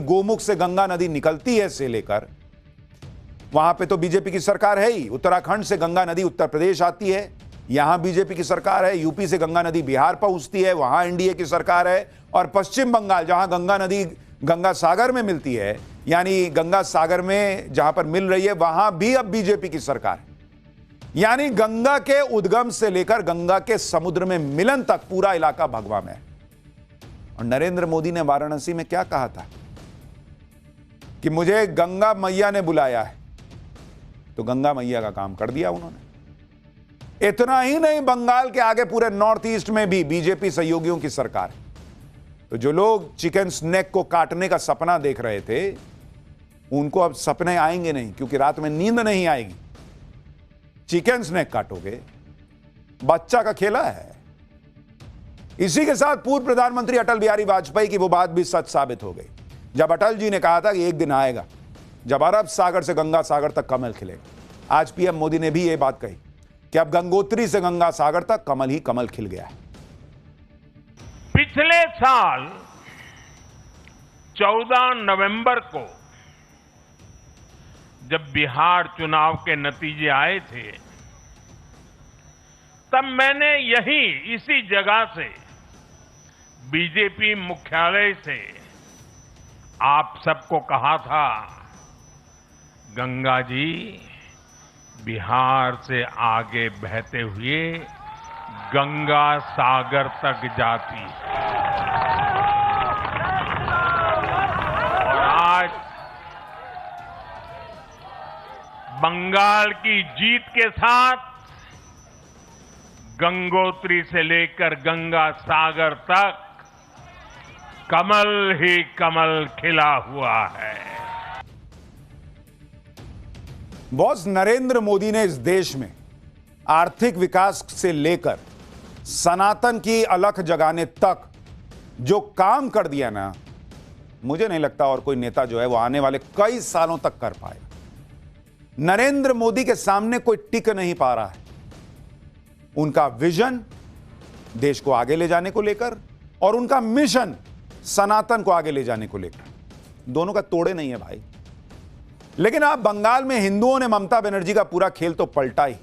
गोमुख से गंगा नदी निकलती है से लेकर, वहां पे तो बीजेपी की सरकार है ही। उत्तराखंड से गंगा नदी उत्तर प्रदेश आती है, यहां बीजेपी की सरकार है। यूपी से गंगा नदी बिहार पहुंचती है, वहां एनडीए की सरकार है। और पश्चिम बंगाल, जहां गंगा नदी गंगा सागर में मिलती है, यानी गंगा सागर में जहां पर मिल रही है, वहां भी अब बीजेपी की सरकार है। यानी गंगा के उद्गम से लेकर गंगा के समुद्र में मिलन तक पूरा इलाका भगवा में है। और नरेंद्र मोदी ने वाराणसी में क्या कहा था कि मुझे गंगा मैया ने बुलाया है, तो गंगा मैया का काम कर दिया उन्होंने। इतना ही नहीं, बंगाल के आगे पूरे नॉर्थ ईस्ट में भी बीजेपी सहयोगियों की सरकार है। तो जो लोग चिकन स्नैक को काटने का सपना देख रहे थे, उनको अब सपने आएंगे नहीं, क्योंकि रात में नींद नहीं आएगी। चिकन स्नैक काटोगे, बच्चा का खेला है। इसी के साथ पूर्व प्रधानमंत्री अटल बिहारी वाजपेयी की वो बात भी सच साबित हो गई, जब अटल जी ने कहा था कि एक दिन आएगा जब अरब सागर से गंगा सागर तक कमल खिलेगा। आज पीएम मोदी ने भी ये बात कही कि अब गंगोत्री से गंगा सागर तक कमल ही कमल खिल गया है। पिछले साल 14 नवंबर को जब बिहार चुनाव के नतीजे आए थे, तब मैंने यही इसी जगह से बीजेपी मुख्यालय से आप सबको कहा था, गंगा जी बिहार से आगे बहते हुए गंगा सागर तक जाती है। और आज बंगाल की जीत के साथ गंगोत्री से लेकर गंगा सागर तक कमल ही कमल खिला हुआ है। बॉस, नरेंद्र मोदी ने इस देश में आर्थिक विकास से लेकर सनातन की अलख जगाने तक जो काम कर दिया ना, मुझे नहीं लगता और कोई नेता जो है वो आने वाले कई सालों तक कर पाएगा। नरेंद्र मोदी के सामने कोई टिक नहीं पा रहा है। उनका विजन देश को आगे ले जाने को लेकर और उनका मिशन सनातन को आगे ले जाने को लेकर, दोनों का तोड़े नहीं है भाई। लेकिन अब बंगाल में हिंदुओं ने ममता बनर्जी का पूरा खेल तो पलटा ही,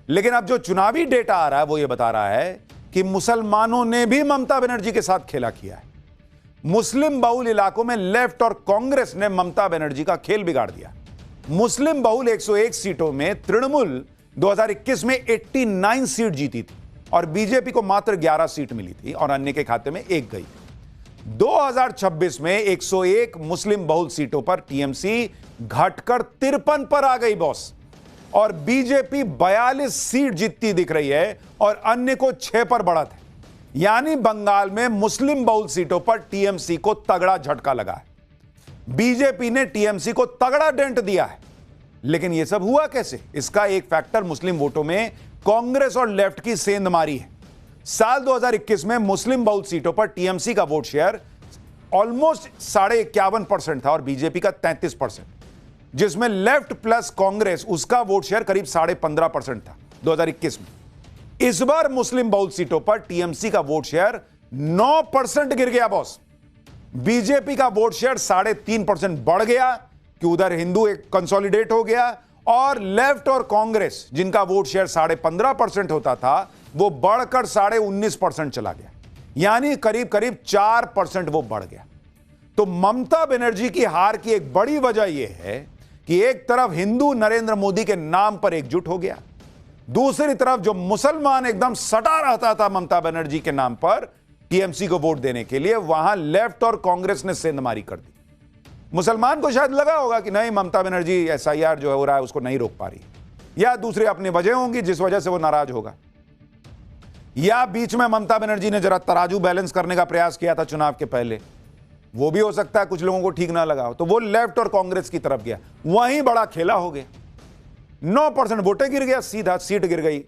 लेकिन अब जो चुनावी डेटा आ रहा है वो ये बता रहा है कि मुसलमानों ने भी ममता बनर्जी के साथ खेला किया है। मुस्लिम बहुल इलाकों में लेफ्ट और कांग्रेस ने ममता बनर्जी का खेल बिगाड़ दिया। मुस्लिम बहुल 101 सीटों में तृणमूल 2021 में 89 सीट जीती थी और बीजेपी को मात्र 11 सीट मिली थी और अन्य के खाते में एक गई। 2026 में 101 मुस्लिम बहुल सीटों पर टीएमसी घटकर 53 पर आ गई बॉस, और बीजेपी 42 सीट जीतती दिख रही है और अन्य को 6 पर बढ़त है। यानी बंगाल में मुस्लिम बहुल सीटों पर टीएमसी को तगड़ा झटका लगा है। बीजेपी ने टीएमसी को तगड़ा डेंट दिया है। लेकिन यह सब हुआ कैसे? इसका एक फैक्टर मुस्लिम वोटों में कांग्रेस और लेफ्ट की सेंधमारी है। साल 2021 में मुस्लिम बहुल सीटों पर टीएमसी का वोट शेयर ऑलमोस्ट 51.5% था और बीजेपी का 33%, जिसमें लेफ्ट प्लस कांग्रेस उसका वोट शेयर करीब 15.5% था 2021 में। इस बार मुस्लिम बहुल सीटों पर टीएमसी का वोट शेयर 9% गिर गया बॉस। बीजेपी का वोट शेयर 3.5% बढ़ गया कि उधर हिंदू एक कंसोलिडेट हो गया, और लेफ्ट और कांग्रेस जिनका वोट शेयर 15.5% होता था वो बढ़कर 19.5% चला गया। यानी करीब करीब 4% वो बढ़ गया। तो ममता बनर्जी की हार की एक बड़ी वजह यह है कि एक तरफ हिंदू नरेंद्र मोदी के नाम पर एकजुट हो गया, दूसरी तरफ जो मुसलमान एकदम सटा रहता था ममता बनर्जी के नाम पर टीएमसी को वोट देने के लिए, वहां लेफ्ट और कांग्रेस ने सेंधमारी कर दी। मुसलमान को शायद लगा होगा कि नहीं, ममता बनर्जी एसआईआर जो हो रहा है उसको नहीं रोक पा रही, या दूसरी अपनी वजह होंगी जिस वजह से वो नाराज होगा, या बीच में ममता बनर्जी ने जरा तराजू बैलेंस करने का प्रयास किया था चुनाव के पहले, वो भी हो सकता है कुछ लोगों को ठीक ना लगा हो, तो वो लेफ्ट और कांग्रेस की तरफ गया। वहीं बड़ा खेला हो गया, 9% वोटें गिर गया, सीधा सीट गिर गई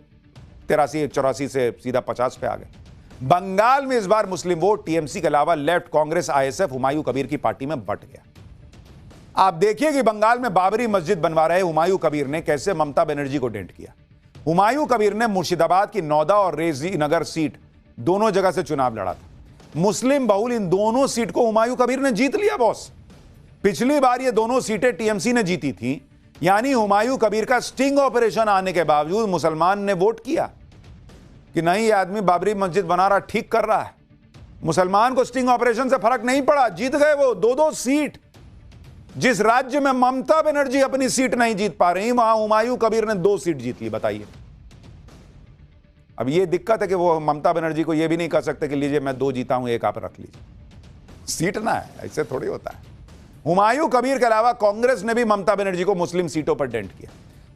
83-84 से सीधा 50 पे आ गए। बंगाल में इस बार मुस्लिम वोट टीएमसी के अलावा लेफ्ट, कांग्रेस, आईएसएफ, हुमायूं कबीर की पार्टी में बंट गया। आप देखिए कि बंगाल में बाबरी मस्जिद बनवा रहे हुमायूं कबीर ने कैसे ममता बनर्जी को डेंट किया। हुमायूं कबीर ने मुर्शिदाबाद की नौदा और रेजी नगर सीट दोनों जगह से चुनाव लड़ा था। मुस्लिम बहुल इन दोनों सीट को हुमायूं कबीर ने जीत लिया बॉस। पिछली बार ये दोनों सीटें टीएमसी ने जीती थी, यानी हुमायूं कबीर का स्टिंग ऑपरेशन आने के बावजूद मुसलमान ने वोट किया कि नहीं, ये आदमी बाबरी मस्जिद बना रहा, ठीक कर रहा है। मुसलमान को स्टिंग ऑपरेशन से फर्क नहीं पड़ा, जीत गए वो दो सीट। जिस राज्य में ममता बनर्जी अपनी सीट नहीं जीत पा रही, वहां हुमायूं कबीर ने 2 सीट जीत ली। बताइए, अब ये दिक्कत है कि वो ममता बनर्जी को ये भी नहीं कह सकते कि लीजिए मैं 2 जीता हूं, 1 आप रख लीजिए। सीट ना है, ऐसे थोड़ी होता है। हुमायूं कबीर के अलावा कांग्रेस ने भी ममता बनर्जी को मुस्लिम सीटों पर डेंट किया।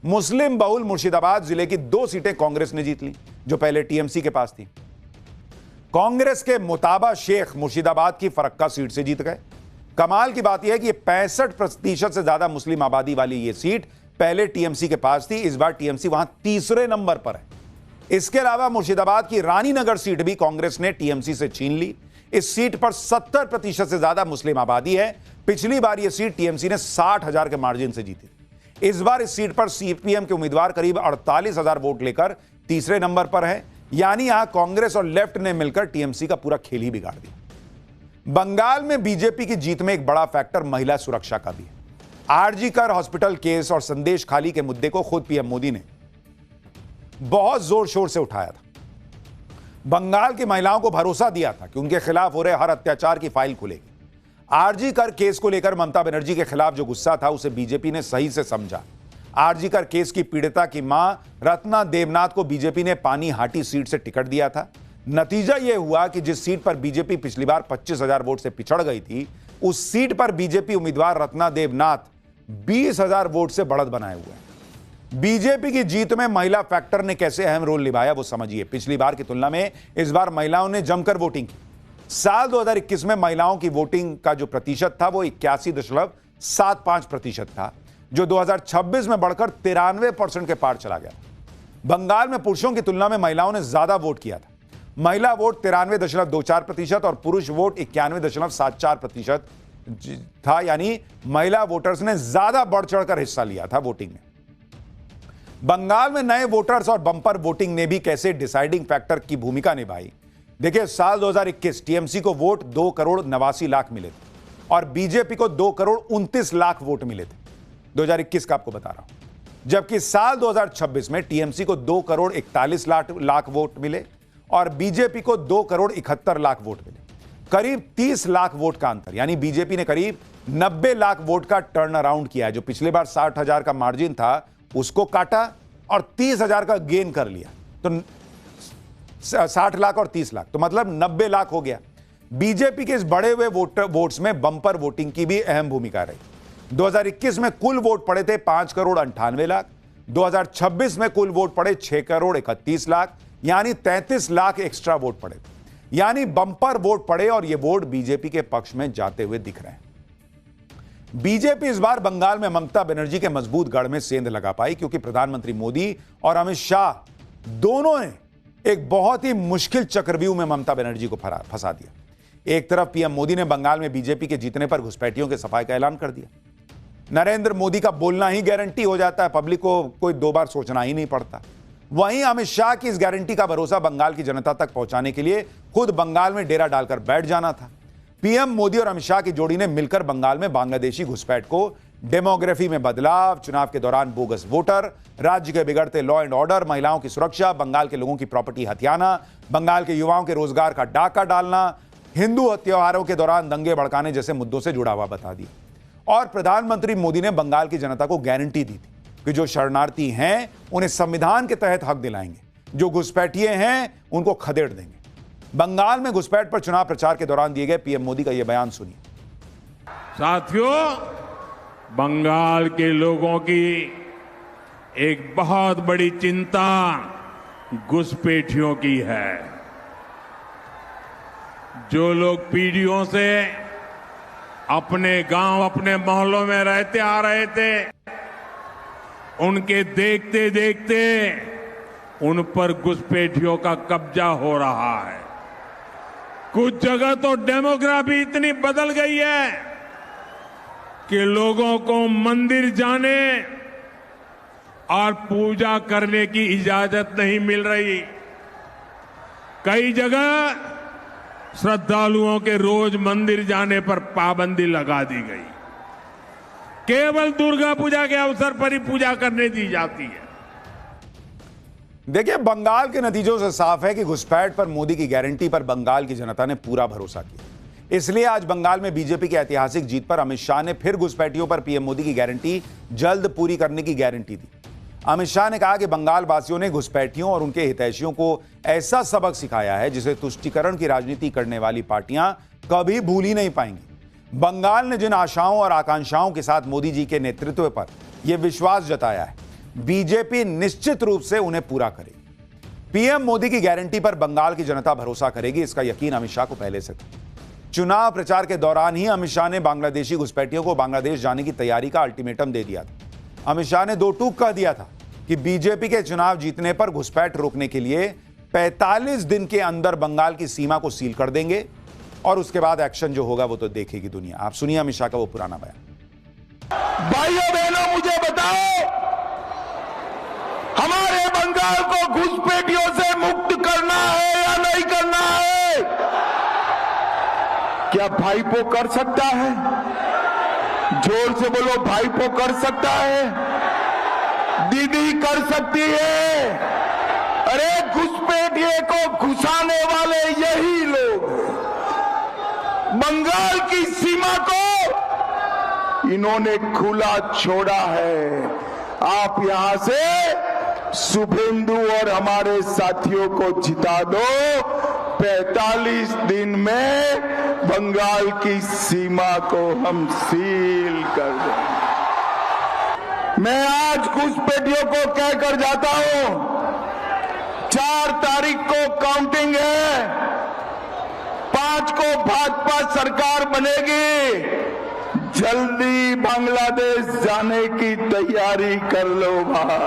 मुस्लिम बहुल मुर्शिदाबाद जिले की 2 सीटें कांग्रेस ने जीत ली, जो पहले टीएमसी के पास थी। कांग्रेस के मुताबा शेख मुर्शिदाबाद की फरक्का सीट से जीत गए। कमाल की बात यह है कि 65% से ज्यादा मुस्लिम आबादी वाली यह सीट पहले टीएमसी के पास थी, इस बार टीएमसी वहां तीसरे नंबर पर है। इसके अलावा मुर्शिदाबाद की रानीनगर सीट भी कांग्रेस ने टीएमसी से छीन ली। इस सीट पर 70% से ज्यादा मुस्लिम आबादी है। पिछली बार यह सीट टीएमसी ने 60,000 के मार्जिन से जीती थी। इस बार इस सीट पर सीपीएम के उम्मीदवार करीब 48,000 वोट लेकर तीसरे नंबर पर है, यानी यहां कांग्रेस और लेफ्ट ने मिलकर टीएमसी का पूरा खेल ही बिगाड़ दिया। बंगाल में बीजेपी की जीत में एक बड़ा फैक्टर महिला सुरक्षा का भी है। आरजी कर हॉस्पिटल केस और संदेश खाली के मुद्दे को खुद पीएम मोदी ने बहुत जोर शोर से उठाया था। बंगाल की महिलाओं को भरोसा दिया था कि उनके खिलाफ हो रहे हर अत्याचार की फाइल खुलेगी। आरजी कर केस को लेकर ममता बनर्जी के खिलाफ जो गुस्सा था, उसे बीजेपी ने सही से समझा। आरजी कर केस की पीड़िता की मां रत्ना देवनाथ को बीजेपी ने पानी हाटी सीट से टिकट दिया था। नतीजा यह हुआ कि जिस सीट पर बीजेपी पिछली बार 25,000 वोट से पिछड़ गई थी, उस सीट पर बीजेपी उम्मीदवार रत्ना देवनाथ 20,000 वोट से बढ़त बनाए हुए हैं। बीजेपी की जीत में महिला फैक्टर ने कैसे अहम रोल निभाया वो समझिए। पिछली बार की तुलना में इस बार महिलाओं ने जमकर वोटिंग की। साल 2021 में महिलाओं की वोटिंग का जो प्रतिशत था वो 81.75% था, जो 2026 में बढ़कर 93% के पार चला गया। बंगाल में पुरुषों की तुलना में महिलाओं ने ज्यादा वोट किया था। महिला वोट 93.24% और पुरुष वोट 91.74% था, यानी महिला वोटर्स ने ज्यादा बढ़ चढ़कर हिस्सा लिया था वोटिंग में। बंगाल में नए वोटर्स और बंपर वोटिंग ने भी कैसे डिसाइडिंग फैक्टर की भूमिका निभाई। देखिए, साल 2021 टीएमसी को वोट 2,89,00,000 मिले थे और बीजेपी को 2,29,00,000 वोट मिले थे। 2021 का आपको बता रहा हूं। जबकि साल 2026 में टीएमसी को 2,41,00,000 वोट मिले और बीजेपी को 2,71,00,000 वोट मिले। करीब 30 लाख वोट का अंतर, यानी बीजेपी ने करीब 90 लाख वोट का टर्न अराउंड किया है। जो पिछले बार 60,000 का मार्जिन था उसको काटा और 30,000 का गेन कर लिया, तो 60 लाख और 30 लाख, तो मतलब 90 लाख हो गया। बीजेपी के इस बढ़े हुए वोट्स में बंपर वोटिंग की भी अहम भूमिका रही। 2021 में कुल वोट पड़े थे 5,98,00,000। 2026 में कुल वोट पड़े 6,31,00,000, यानी 33 लाख एक्स्ट्रा वोट पड़े थे। यानी बंपर वोट पड़े और ये वोट बीजेपी के पक्ष में जाते हुए दिख रहे हैं। बीजेपी इस बार बंगाल में ममता बनर्जी के मजबूत गढ़ में सेंध लगा पाई, क्योंकि प्रधानमंत्री मोदी और अमित शाह दोनों ने एक बहुत ही मुश्किल चक्रव्यूह में ममता बनर्जी को फंसा दिया। एक तरफ पीएम मोदी ने बंगाल में बीजेपी के जीतने पर घुसपैठियों के सफाई का ऐलान कर दिया। नरेंद्र मोदी का बोलना ही गारंटी हो जाता है, पब्लिक को कोई 2 बार सोचना ही नहीं पड़ता। वहीं अमित शाह की इस गारंटी का भरोसा बंगाल की जनता तक पहुंचाने के लिए खुद बंगाल में डेरा डालकर बैठ जाना था। पीएम मोदी और अमित शाह की जोड़ी ने मिलकर बंगाल में बांग्लादेशी घुसपैठ को, डेमोग्राफी में बदलाव, चुनाव के दौरान बोगस वोटर, राज्य के बिगड़ते लॉ एंड ऑर्डर, महिलाओं की सुरक्षा, बंगाल के लोगों की प्रॉपर्टी हथियाना, बंगाल के युवाओं के रोजगार का डाका डालना, हिंदू त्योहारों के दौरान दंगे भड़काने जैसे मुद्दों से जुड़ा हुआ बता दिया। और प्रधानमंत्री मोदी ने बंगाल की जनता को गारंटी दी थी कि जो शरणार्थी हैं उन्हें संविधान के तहत हक दिलाएंगे, जो घुसपैठिए हैं उनको खदेड़ देंगे। बंगाल में घुसपैठ पर चुनाव प्रचार के दौरान दिए गए पीएम मोदी का यह बयान सुनिए। साथियों, बंगाल के लोगों की एक बहुत बड़ी चिंता घुसपैठियों की है। जो लोग पीढ़ियों से अपने गांव, अपने मोहल्लों में रहते आ रहे थे, उनके देखते देखते उन पर घुसपैठियों का कब्जा हो रहा है। कुछ जगह तो डेमोग्राफी इतनी बदल गई है कि लोगों को मंदिर जाने और पूजा करने की इजाजत नहीं मिल रही। कई जगह श्रद्धालुओं के रोज मंदिर जाने पर पाबंदी लगा दी गई। केवल दुर्गा पूजा के अवसर पर ही पूजा करने दी जाती है। देखिए, बंगाल के नतीजों से साफ है कि घुसपैठ पर मोदी की गारंटी पर बंगाल की जनता ने पूरा भरोसा किया। इसलिए आज बंगाल में बीजेपी की ऐतिहासिक जीत पर अमित शाह ने फिर घुसपैठियों पर पीएम मोदी की गारंटी जल्द पूरी करने की गारंटी दी। अमित शाह ने कहा कि बंगाल वासियों ने घुसपैठियों और उनके हितैषियों को ऐसा सबक सिखाया है जिसे तुष्टीकरण की राजनीति करने वाली पार्टियां कभी भूल ही नहीं पाएंगी। बंगाल ने जिन आशाओं और आकांक्षाओं के साथ मोदी जी के नेतृत्व पर यह विश्वास जताया है, बीजेपी निश्चित रूप से उन्हें पूरा करेगी। पीएम मोदी की गारंटी पर बंगाल की जनता भरोसा करेगी, इसका यकीन अमित शाह को पहले से था। चुनाव प्रचार के दौरान ही अमित शाह ने बांग्लादेशी घुसपैठियों को बांग्लादेश जाने की तैयारी का अल्टीमेटम दे दिया था। अमित शाह ने दो टूक कह दिया था कि बीजेपी के चुनाव जीतने पर घुसपैठ रोकने के लिए 45 दिन के अंदर बंगाल की सीमा को सील कर देंगे और उसके बाद एक्शन जो होगा वो तो देखेगी दुनिया। आप सुनिए अमित शाह का वो पुराना बयान। भाइयों बहनों, मुझे बताओ, हमारे बंगाल को घुसपैठियों से मुक्त करना है या नहीं करना है? क्या भाईपो कर सकता है? जोर से बोलो, भाईपो कर सकता है? दीदी कर सकती है? अरे घुसपैठिए को घुसाने वाले यही लोग बंगाल की सीमा को इन्होंने खुला छोड़ा है। आप यहां से शुभेंदु और हमारे साथियों को जिता दो, 45 दिन में बंगाल की सीमा को हम सील कर देंगे। मैं आज घुसपैठियों को कहकर जाता हूं, 4 तारीख को काउंटिंग है, 5 को भाजपा सरकार बनेगी। जल्दी बांग्लादेश जाने की तैयारी कर लो भाई।